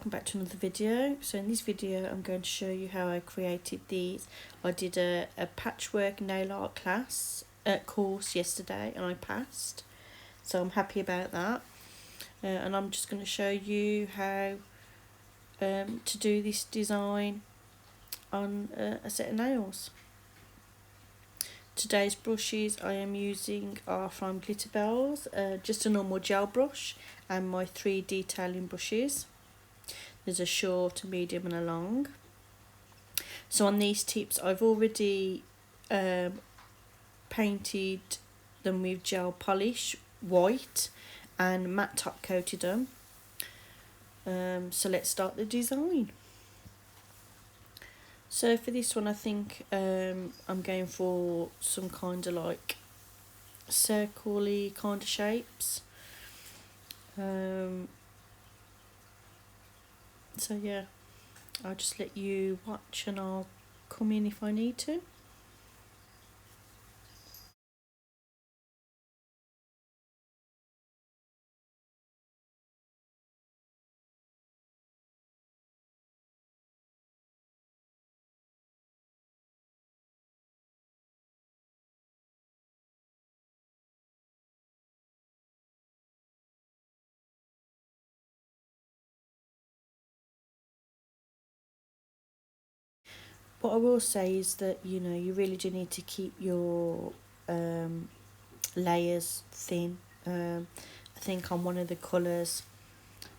welcome back to another video. So in this video I'm going to show you how I created these. I did a patchwork nail art course yesterday and I passed, so I'm happy about that. And I'm just going to show you how to do this design on a set of nails. Today's brushes I am using are from Glitterbels, just a normal gel brush, and my 3 detailing brushes. There's a short, a medium and a long. So on these tips I've already painted them with gel polish white and matte top coated them. So let's start the design. So for this one I think I'm going for some kind of like circle-y kind of shapes. So yeah, I'll just let you watch and I'll come in if I need to. What I will say is that, you know, you really do need to keep your layers thin. I think on one of the colours,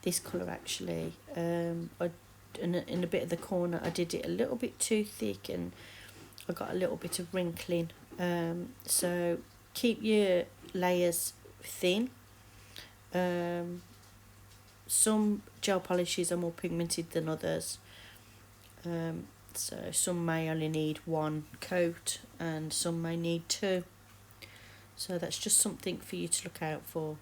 this colour actually, in a bit of the corner I did it a little bit too thick and I got a little bit of wrinkling. So keep your layers thin. Some gel polishes are more pigmented than others. So some may only need 1 coat and some may need 2. So that's just something for you to look out for.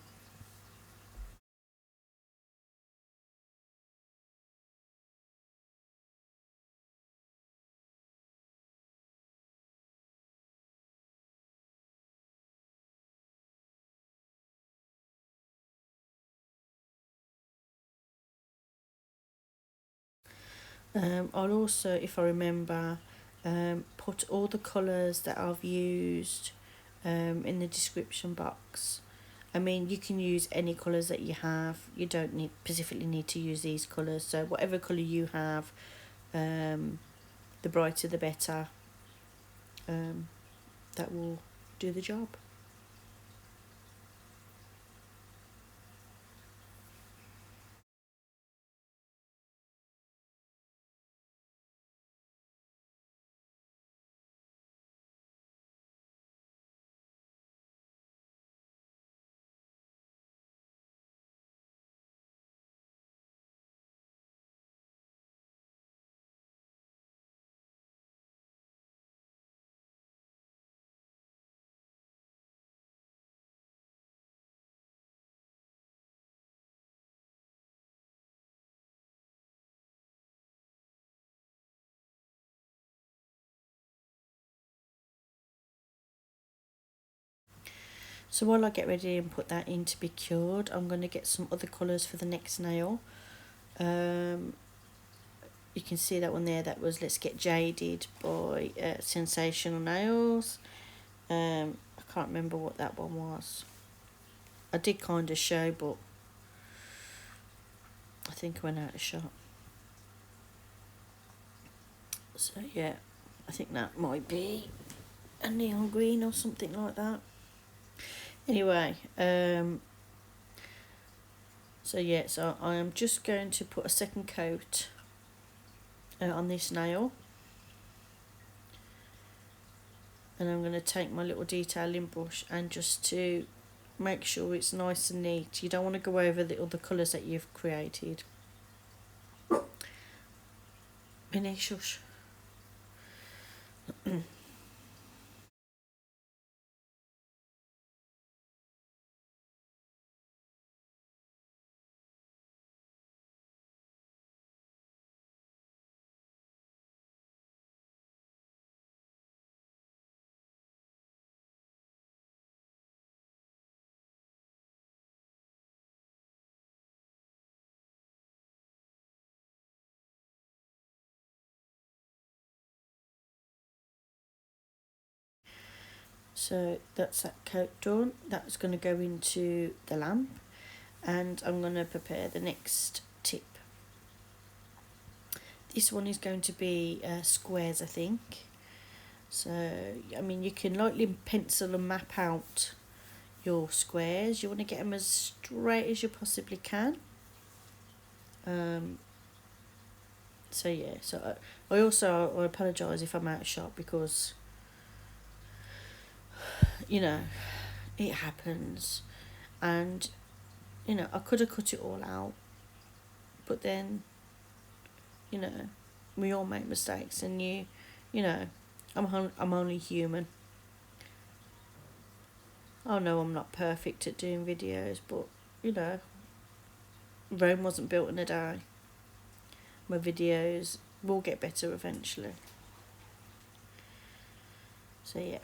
I'll also, if I remember, put all the colours that I've used in the description box. I mean, you can use any colours that you have. You don't specifically need to use these colours. So whatever colour you have, the brighter the better. That will do the job. So while I get ready and put that in to be cured, I'm going to get some other colours for the next nail. You can see that one there, that was Let's Get Jaded by Sensationail. I can't remember what that one was. I did kind of show, but I think I went out of shot. So yeah, I think that might be a neon green or something like that. Anyway, so yeah, so I am just going to put a second coat on this nail, and I'm going to take my little detailing brush and just to make sure it's nice and neat. You don't want to go over the other colours that you've created. Minnie, shush. So that's that coat done. That's going to go into the lamp, and I'm going to prepare the next tip. This one is going to be squares, I think. So, I mean, you can lightly pencil and map out your squares. You want to get them as straight as you possibly can. So yeah, so I apologise if I'm out of shot, because you know it happens, and you know I could have cut it all out, but then you know we all make mistakes, and you know I'm only human. I know I'm not perfect at doing videos, but you know Rome wasn't built in a day. My videos will get better eventually. So yeah.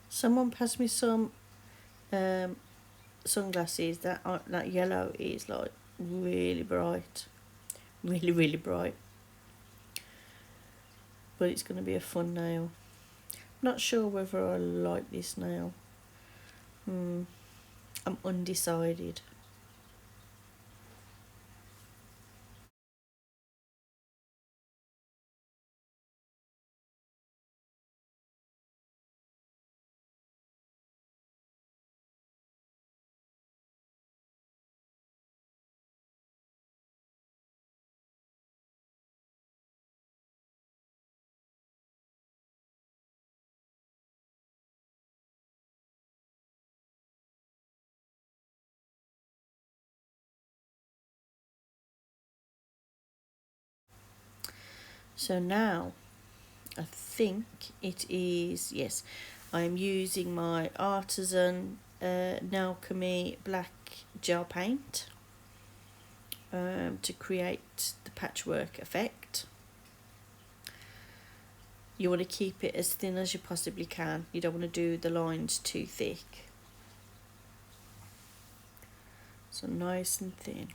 Someone passed me some um, sunglasses that yellow is like really bright, really bright. But it's going to be a fun nail. Not sure whether I like this nail. I'm undecided. So now I think it is, yes, I'm using my artisan Nailchemy black gel paint to create the patchwork effect. You want to keep it as thin as you possibly can. You don't want to do the lines too thick. So nice and thin.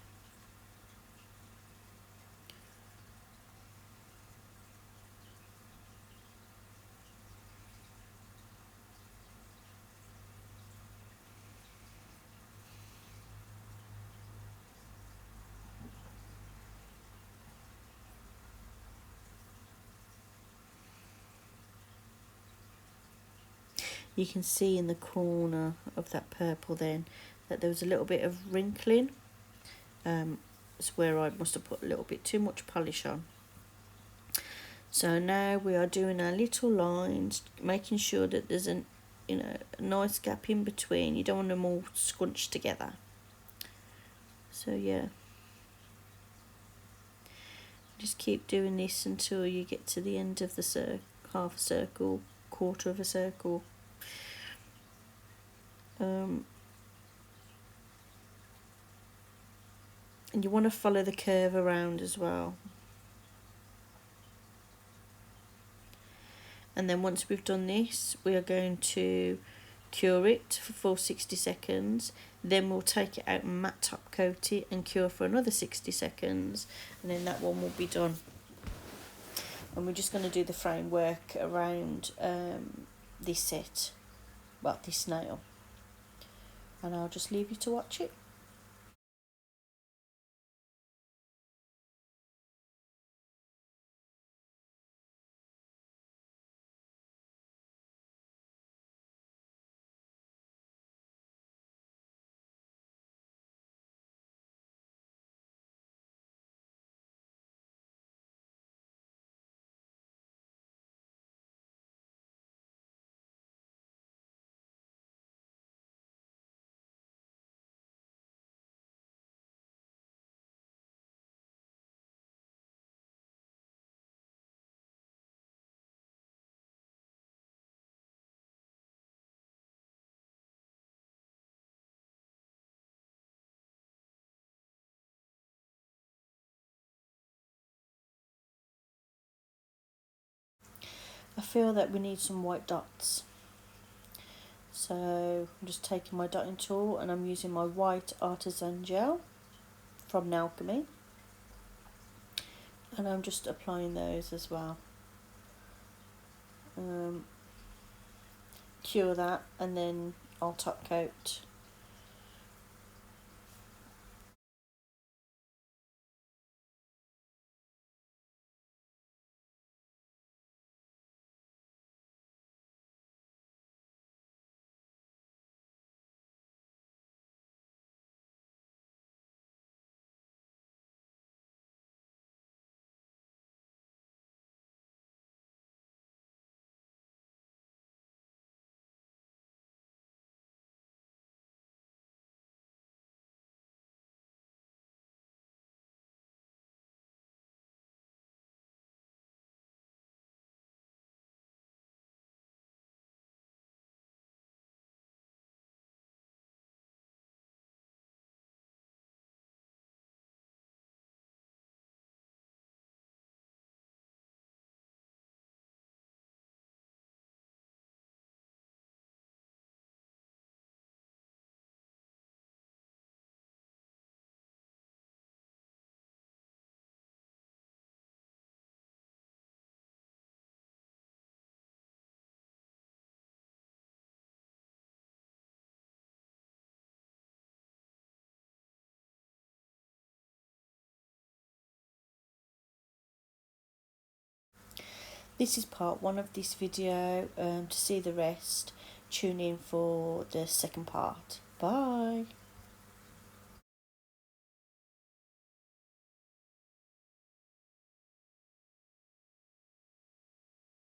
You can see in the corner of that purple then that there was a little bit of wrinkling. It's where I must have put a little bit too much polish on. So now we are doing our little lines, making sure that there's a nice gap in between. You don't want them all scrunched together. So yeah, just keep doing this until you get to the end of the half a circle, quarter of a circle. And you want to follow the curve around as well. And then once we've done this, we are going to cure it for full 60 seconds. Then we'll take it out and matte top coat it and cure for another 60 seconds. And then that one will be done. And we're just going to do the framework around this set, well, this nail. and I'll just leave you to watch it. I feel that we need some white dots. So I'm just taking my dotting tool and I'm using my white artisan gel from Nailchemy, and I'm just applying those as well. Cure that and then I'll top coat. This is part 1 of this video. To see the rest, tune in for the second part. Bye.